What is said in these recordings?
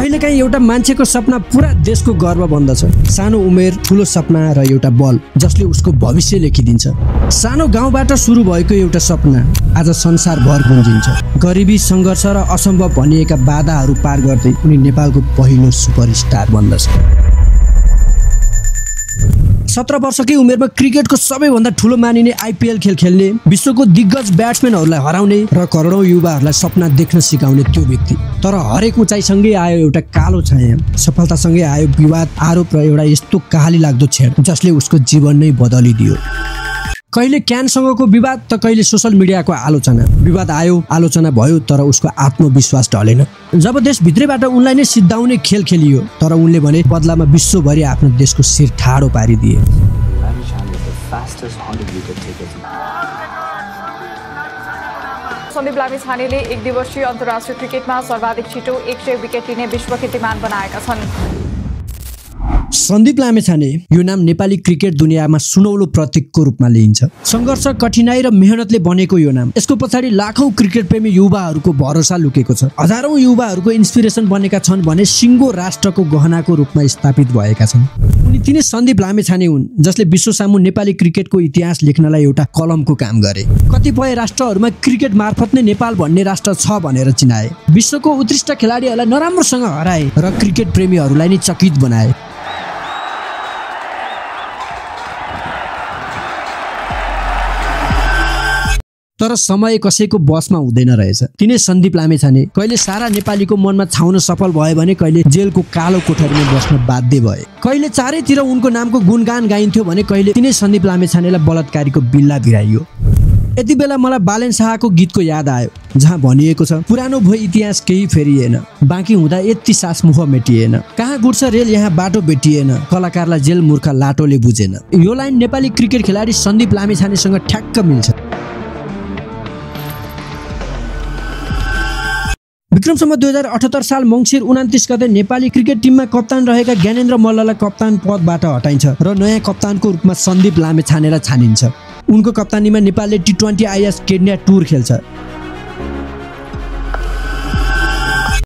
कहिलेकाहीँ एउटा मान्छेको सपना पुरा देशको गर्व बन्दछ। सानो उमेर, ठुलो सपना र एउटा बल जसले उसको भविष्य लेखिदिन्छ। सानो गाउँबाट सुरु भएको एउटा सपना आज संसारभर गुन्जिन्छ। गरिबी, सङ्घर्ष र असम्भव भनिएका बाधाहरू पार गर्दै उनी नेपालको पहिलो सुपरस्टार बन्दछ। 17 वर्षकै उमेरमा क्रिकेटको सबैभन्दा ठुलो मानिने आइपिएल खेल खेल्ने, विश्वको दिग्गज ब्याट्सम्यानहरूलाई हराउने र करोडौँ युवाहरूलाई सपना देख्न सिकाउने त्यो व्यक्ति। तर हरेक उचाइसँगै आयो एउटा कालो छाया, सफलतासँगै आयो विवाद, आरोप र एउटा यस्तो कहाली लाग्दो क्षण जसले उसको जीवन नै बदलिदियो। कहिले क्यानसँगको विवाद त कहिले सोसल मिडियाको आलोचना। विवाद आयो, आलोचना भयो, तर उसको आत्मविश्वास ढलेन। जब देशभित्रैबाट उनलाई नै सिद्धाउने खेल खेलियो, तर उनले भने बदलामा विश्वभरि आफ्नो देशको शिर ठाडो पारिदिए। सन्दीप लामिछानेले एक दिवसीय अन्तर्राष्ट्रिय क्रिकेटमा सर्वाधिक छिटो 100 विकेट लिने विश्व कीर्तिमान बनाएका छन्। सन्दीप लामिछाने यो नाम नेपाली क्रिकेट दुनियाँमा सुनौलो प्रतीकको रूपमा लिइन्छ। सङ्घर्ष, कठिनाई र मेहनतले बनेको यो नाम, यसको पछाडि लाखौं क्रिकेट प्रेमी युवाहरूको भरोसा लुकेको छ। हजारौं युवाहरूको इन्स्पिरेसन बनेका छन् भने सिङ्गो राष्ट्रको गहनाको रूपमा स्थापित भएका छन्। उनी तिनै सन्दीप लामिछाने हुन् जसले विश्वसामु नेपाली क्रिकेटको इतिहास लेख्नलाई एउटा कलमको काम गरे। कतिपय राष्ट्रहरूमा क्रिकेट मार्फत नै नेपाल भन्ने राष्ट्र छ भनेर चिनाए। विश्वको उत्कृष्ट खेलाडीहरूलाई नराम्रोसँग हराए र क्रिकेट प्रेमीहरूलाई नै चकित बनाए। तर समय कसैको बसमा हुँदैन रहेछ। तिनै सन्दीप लामिछाने कहिले सारा नेपालीको मनमा छाउन सफल भए भने कहिले जेलको कालो कोठरीमा बस्न बाध्य भए। कहिले चारैतिर उनको नामको गुणगान गाइन्थ्यो भने कहिले तिनै सन्दीप लामिछानेलाई बलात्कारीको बिल्ला भिराइयो। यति बेला मलाई बालेन शाहको गीतको याद आयो, जहाँ भनिएको छ, पुरानो भो इतिहास केही फेरिएन, बाँकी हुँदा यति सास मुख मेटिएन, कहाँ गुड्छ रेल यहाँ बाटो भेटिएन, कलाकारलाई जेल मूर्ख लाटोले बुझेन। यो लाइन नेपाली क्रिकेट खेलाडी सन्दीप लामिछानेसँग ठ्याक्क मिल्छ। विक्रम सम्वत 2078 साल मङ्सिर 29 गते नेपाली क्रिकेट टिममा कप्तान रहेका ज्ञानेन्द्र मल्ललाई कप्तान पदबाट हटाइन्छ र नयाँ कप्तानको रूपमा सन्दीप लामिछानेलाई छानिन्छ। उनको कप्तानीमा नेपालले T20 आइएस केन्या टुर खेल्छ।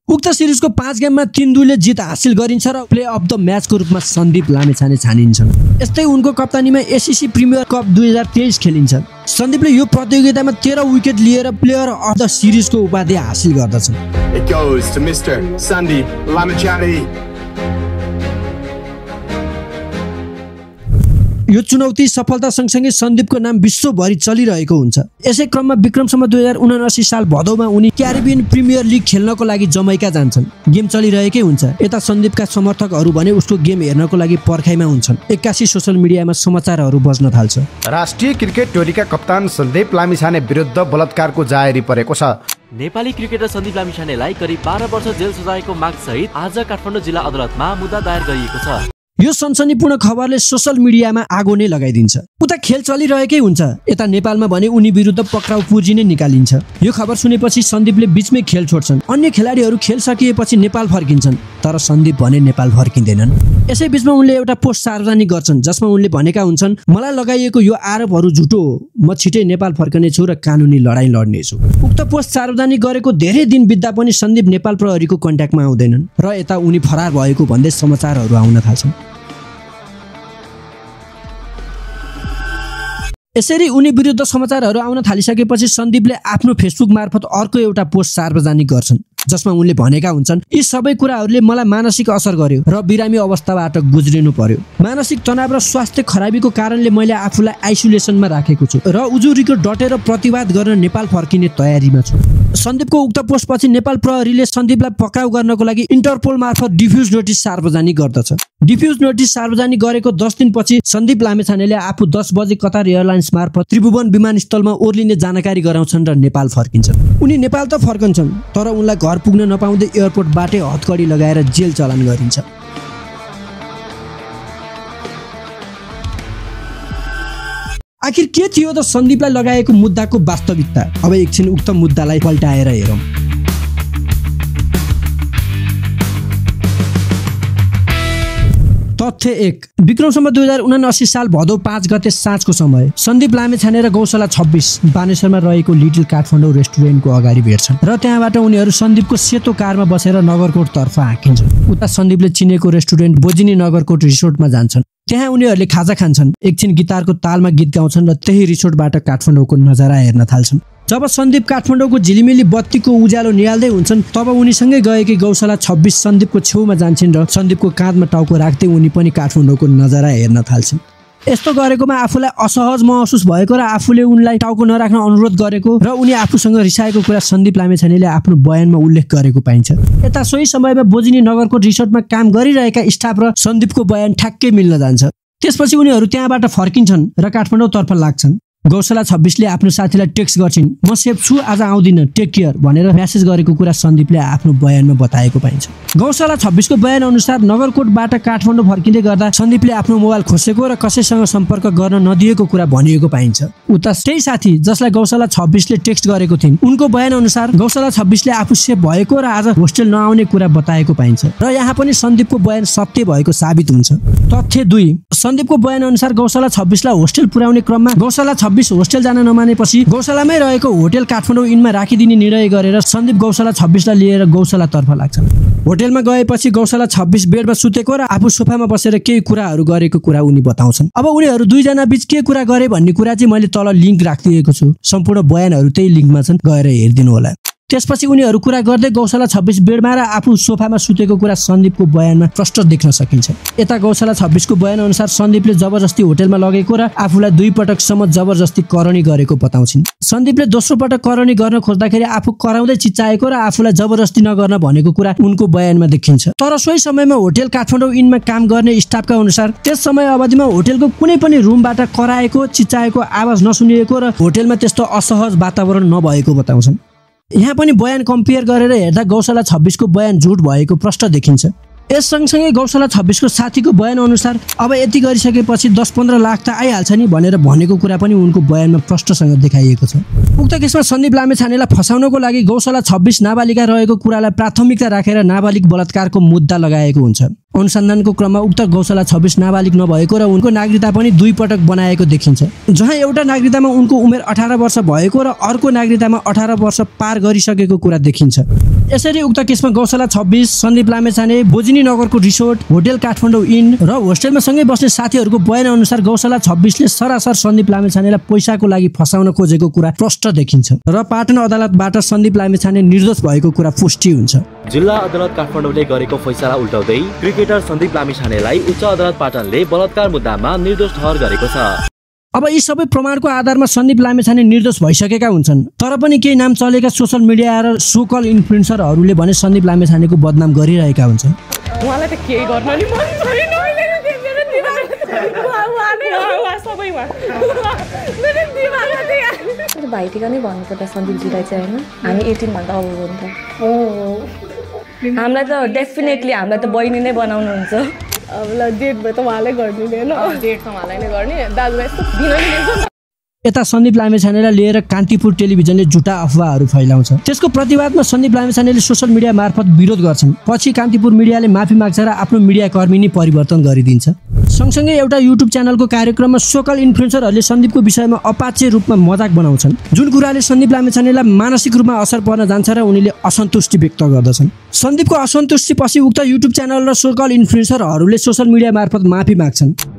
उक्त सिरिजको 5 गेममा 3-2ले जित हासिल गरिन्छ र प्ले अफ द म्याचको रूपमा सन्दीप लामिछाने छानिन्छन्। यस्तै उनको कप्तानीमा एसिसी प्रिमियर कप 2023 खेलिन्छ। सन्दीपले यो प्रतियोगितामा 13 विकेट लिएर प्लेयर अफ द सिरिजको उपाधि हासिल गर्दछन्। It goes to Mr. Sandeep Lamichhane. यो चुनौती सफलता सँगसँगै सन्दीपको नाम विश्वभरि चलिरहेको हुन्छ। यसै क्रममा विक्रम सम्वत 2079 साल भदौमा उनी क्यारिबियन प्रिमियर लिग खेल्नको लागि जमैका जान्छन्। गेम चलिरहेकै हुन्छ। यता सन्दीपका समर्थकहरू भने उसको गेम हेर्नको लागि पर्खाइमा हुन्छन्। 81 सोसल मिडियामा समाचारहरू बज्न थाल्छ। राष्ट्रिय क्रिकेट टोलीका कप्तान सन्दीप लामिछाने विरुद्ध बलात्कारको जाहेरी परेको छ। नेपाली क्रिकेटर सन्दीप लामिछानेलाई करिब 12 वर्ष जेल सजायको माग सहित आज काठमाडौँ जिल्ला अदालतमा मुद्दा दायर गरिएको छ। यो सनसनीपूर्ण खबरले सोसल मिडियामा आगो नै लगाइदिन्छ। उता खेल चलिरहेकै हुन्छ, यता नेपालमा भने उनी विरुद्ध पक्राउ पुर्जी नै निकालिन्छ। यो खबर सुनेपछि सन्दीपले बीचमै खेल छोड्छन्। अन्य खेलाडीहरू खेल सकिएपछि नेपाल फर्किन्छन्, तर सन्दीप भने नेपाल फर्किँदैनन्। यसै बीचमा उनले एउटा पोस्ट सार्वजनिक गर्छन् जसमा उनले भनेका हुन्छन्, मलाई लगाइएको यो आरोपहरू झुटो हो, म छिटै नेपाल फर्कनेछु र कानुनी लडाईँ लड्नेछु। उक्त पोस्ट सार्वजनिक गरेको धेरै दिन बित्दा पनि सन्दीप नेपाल प्रहरीको कन्ट्याक्टमा आउँदैनन् र यता उनी फरार भएको भन्दै समाचारहरू आउन थाल्छन्। यसरी उनी विरुद्ध समाचारहरू आउन थालिसकेपछि सन्दीपले आफ्नो फेसबुक मार्फत अर्को एउटा पोस्ट सार्वजनिक गर्छन् जसमा उनले भनेका हुन्छन्, यी सबै कुराहरूले मलाई मानसिक असर गर्यो र बिरामी अवस्थाबाट गुज्रिनु पर्यो। मानसिक तनाव र स्वास्थ्य खराबीको कारणले मैले आफूलाई आइसोलेसनमा राखेको छु र उजुरीको डटेर प्रतिवाद गर्न नेपाल फर्किने तयारीमा छु। सन्दीपको उक्त पोस्टपछि नेपाल प्रहरीले सन्दीपलाई पक्राउ गर्नको लागि इन्टरपोल मार्फत डिफ्युज नोटिस सार्वजनिक गर्दछ। डिफ्युज नोटिस सार्वजनिक गरेको 10 दिनपछि सन्दीप लामिछानेले आफू 10 बजे कतार एयरलाइन्स मार्फत त्रिभुवन विमानस्थलमा ओर्लिने जानकारी गराउँछन् र नेपाल फर्किन्छन्। उनी नेपाल त फर्कन्छन्, तर उनलाई घर पुग्न नपाउँदै एयरपोर्टबाटै हतकडी लगाएर जेल चलान गरिन्छ। आखिर के थियो त सन्दीपलाई लगाएको मुद्दाको वास्तविकता? अब एकछिन उक्त मुद्दालाई पल्टाएर हेरौँ। तथ्य 1 विक्रमसम्म 2079 साल भदौ 5 गते साँझको समय सन्दीप लामेछाने र गौशाला 26 बानेश्वरमा रहेको लिटिल काठमाडौँ रेस्टुरेन्टको अगाडि भेट्छन् र त्यहाँबाट उनीहरू सन्दीपको सेतो कारमा बसेर नगरकोट तर्फ हाँकिन्छन्। उता सन्दीपले चिनेको रेस्टुरेन्ट बोजिनी नगरकोट रिसोर्टमा जान्छन्। त्यहाँ उनीहरूले खाजा खान्छन्, एकछिन गिटारको तालमा गीत गाउँछन् र त्यही रिसोर्टबाट काठमाडौँको नजारा हेर्न थाल्छन्। जब सन्दीप काठमाडौँको झिलिमिली बत्तीको उज्यालो निहाल्दै हुन्छन् तब उनीसँगै गएकी गौशाला 26 सन्दीपको छेउमा जान्छन् र सन्दीपको काँधमा टाउको राख्दै उनी पनि काठमाडौँको नजारा हेर्न थाल्छन्। यस्तो गरेकोमा आफूलाई असहज महसुस भएको र आफूले उनलाई टाउको नराख्न अनुरोध गरेको र उनी आफूसँग रिसाएको कुरा सन्दीप लामेछानेले आफ्नो बयानमा उल्लेख गरेको पाइन्छ। यता सोही समयमा बोजिनी नगरकोट रिसोर्टमा काम गरिरहेका स्टाफ र सन्दीपको बयान ठ्याक्कै मिल्न जान्छ। त्यसपछि उनीहरू त्यहाँबाट फर्किन्छन् र काठमाडौँतर्फ लाग्छन्। गौशाला 26ले आफ्नो साथीलाई टेक्स्ट गर्छिन्, म सेफ छु, आज आउँदिन, टेक केयर भनेर मेसेज गरेको कुरा सन्दीपले आफ्नो बयानमा बताएको पाइन्छ। गौशाला 26 को बयान अनुसार नगरकोटबाट काठमाडौँ फर्किँदै गर्दा सन्दीपले आफ्नो मोबाइल खोसेको र कसैसँग सम्पर्क गर्न नदिएको कुरा भनिएको पाइन्छ। उता त्यही साथी जसलाई गौशाला 26ले टेक्स्ट गरेको थिइन् उनको बयान अनुसार गौशाला 26ले आफू सेफ भएको र आज होस्टेल नआउने कुरा बताएको पाइन्छ र यहाँ पनि सन्दीपको बयान सत्य भएको साबित हुन्छ। तथ्य 2 सन्दीपको बयान अनुसार गौशाला 26लाई होस्टेल पुर्याउने क्रममा गौशाला 26 होस्टेल जान नमानेपछि गौशालामै रहेको होटेल काठमाडौँ इनमा राखिदिने निर्णय गरेर सन्दीप गौशाला 26लाई लिएर गौशालातर्फ लाग्छन्। होटेलमा गएपछि गौशाला 26 बेडमा सुतेको र आफू सोफामा बसेर केही कुराहरू गरेको कुरा उनी बताउँछन्। अब उनीहरू दुईजना बीच के कुरा गरे भन्ने कुरा चाहिँ मैले तल लिङ्क राखिदिएको छु, सम्पूर्ण बयानहरू त्यही लिङ्कमा छन्, गएर हेरिदिनु होला। त्यसपछि उनीहरू कुरा गर्दै गौशाला 26 बेडमा र आफू सोफामा सुतेको कुरा सन्दीपको बयानमा प्रष्ट देख्न सकिन्छ। यता गौशाला 26 को बयान अनुसार सन्दीपले जबरजस्ती होटेलमा लगेको र आफूलाई 2 पटकसम्म जबरजस्ती करणी गरेको बताउँछिन्। सन्दीपले दोस्रो पटक करणी गर्न खोज्दाखेरि आफू कराउँदै चिच्चाएको र आफूलाई जबरजस्ती नगर्न भनेको कुरा उनको बयानमा देखिन्छ। तर सोही समयमा होटेल काठमाडौँ इनमा काम गर्ने स्टाफका अनुसार त्यस समय अवधिमा होटेलको कुनै पनि रुमबाट कराएको चिच्चाएको आवाज नसुनिएको र होटेलमा त्यस्तो असहज वातावरण नभएको बताउँछन्। यहाँ पनि बयान कम्पेयर गरेर हेर्दा गौशाला 26 को बयान झुट भएको प्रष्ट देखिन्छ। यस सँगसँगै गौशाला 26 को साथीको बयान अनुसार अब यति गरिसकेपछि 10-15 लाख त आइहाल्छ नि भनेर भनेको कुरा पनि उनको बयानमा प्रष्टसँग देखाइएको छ। उक्त केसमा सन्दीप लामेछानेलाई फसाउनको लागि गौशाला 26 नाबालिका रहेको कुरालाई प्राथमिकता राखेर नाबालिग बलात्कारको मुद्दा लगाएको हुन्छ। अनुसन्धानको क्रममा उक्त गौशाला 26 नाबालिग नभएको र उनको नागरिकता पनि 2 पटक बनाएको देखिन्छ, जहाँ एउटा नागरिकतामा उनको उमेर 18 वर्ष भएको र अर्को नागरिकतामा 18 वर्ष पार गरिसकेको कुरा देखिन्छ। यसरी उक्त केसमा गौशाला 26 सन्दीप लामेछाने बोजिनी नगरको रिसोर्ट होटेल काठमाडौँ इन र होस्टेलमा सँगै बस्ने साथीहरूको बयान अनुसार गौशाला 26ले सरासर सन्दीप लामेछानेलाई पैसाको लागि फसाउन खोजेको कुरा प्रष्ट देखिन्छ र पाटन अदालतबाट सन्दीप लामेछाने निर्दोष भएको कुरा पुष्टि हुन्छ। जिल्ला अदालत काठमाडौँले गरेको फैसला उल्टाउँदै क्रिकेटर सन्दीप लामिछानेलाई उच्च अदालत पाटनले बलात्कार मुद्दामा निर्दोष ठहर गरेको छ। अब यी सबै प्रमाणको आधारमा सन्दीप लामेछाने निर्दोष भइसकेका हुन्छन्, तर पनि केही नाम चलेका सोशल मिडिया र सोकल इन्फ्लुएन्सरहरूले भने सन्दीप लामेछानेको बदनाम गरिरहेका हुन्छन्। उहाँलाई त के गर्न नि मन छैन, भाइटिका नै भन्नुपर्दा सन्दीपजीलाई चाहिँ होइन, हामी 18 भन्दा अब हो नि त। हामीलाई त डेफिनेटली हामीलाई त बहिनी नै बनाउनुहुन्छ। अब ल डेट भयो त उहाँलाई गरिदिँदैन, डेट त उहाँलाई नै गर्ने, दाजुभाइ यस्तो दिन नि दिन्छ। यता सन्दीप लामेछानेलाई लिएर कान्तिपुर टेलिभिजनले झुटा अफवाहहरू फैलाउँछ। त्यसको प्रतिवादमा सन्दीप लामेछानेले सोशल मिडिया मार्फत विरोध गर्छन्। पछि कान्तिपुर मिडियाले माफी माग्छ र आफ्नो मिडिया कर्मी नै परिवर्तन गरिदिन्छ। सँगसँगै एउटा युट्युब च्यानलको कार्यक्रममा सोकल इन्फ्लुएन्सरहरूले सन्दीपको विषयमा अपाचे रूपमा मजाक बनाउँछन्, जुन कुराले सन्दीप लामेछानेलाई मानसिक रूपमा असर पर्न जान्छ र उनीले असन्तुष्टि व्यक्त गर्दछन्। सन्दीपको असन्तुष्टिपछि उक्त युट्युब च्यानल र सोकल इन्फ्लुएन्सरहरूले सोशल मिडिया मार्फत माफी माग्छन्।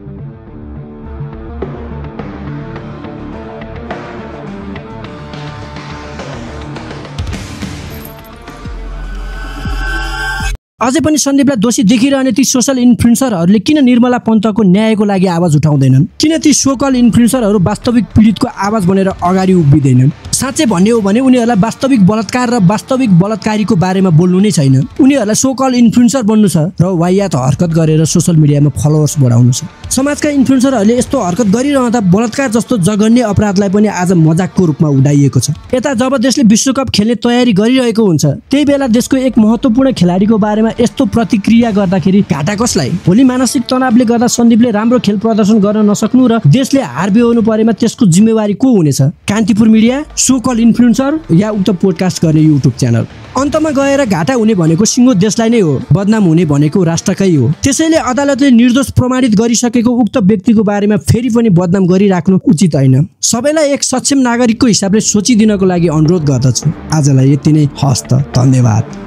अझै पनि सन्दीपलाई दोषी देखिरहने ती सोशल इन्फ्लुएन्सरहरूले किन निर्मला पन्तको न्यायको लागि आवाज उठाउँदैनन्? किन ती सोकल इन्फ्लुएन्सरहरू वास्तविक पीडितको आवाज बनेर अगाडि उभिँदैनन्? साँच्चै भन्ने हो भने उनीहरूलाई वास्तविक बलात्कार र वास्तविक बलात्कारीको बारेमा बोल्नु नै छैन। उनीहरूलाई सोकल इन्फ्लुएन्सर बन्नु छ र वाहियात हरकत गरेर सोशल मिडियामा फलोवर्स बढाउनु छ। समाजका इन्फ्लुएन्सरहरूले यस्तो हरकत गरिरहँदा बलात्कार जस्तो जघन्य अपराधलाई पनि आज मजाकको रूपमा उडाइएको छ। यता जब देशले विश्वकप खेल्ने तयारी गरिरहेको हुन्छ त्यही बेला देशको एक महत्त्वपूर्ण खेलाडीको बारेमा यस्तो प्रतिक्रिया गर्दाखेरि घाटा कसलाई? भोलि मानसिक तनावले गर्दा सन्दीपले राम्रो खेल प्रदर्शन गर्न नसक्नु र देशले हार बिहोर्नु परेमा त्यसको जिम्मेवारी को हुनेछ? कान्तिपुर मिडिया, सोकल इन्फ्लुएन्सर या उक्त पोडकास्ट गर्ने युट्युब च्यानल? अन्तमा गएर घाटा हुने भनेको सिङ्गो देशलाई नै हो, बदनाम हुने भनेको राष्ट्रकै हो। त्यसैले अदालतले निर्दोष प्रमाणित गरिसकेको उक्त व्यक्तिको बारेमा फेरि पनि बदनाम गरिराख्नु उचित होइन। सबैलाई एक सक्षम नागरिकको हिसाबले सोचिदिनको लागि अनुरोध गर्दछु। आजलाई यति नै। हस्त, धन्यवाद।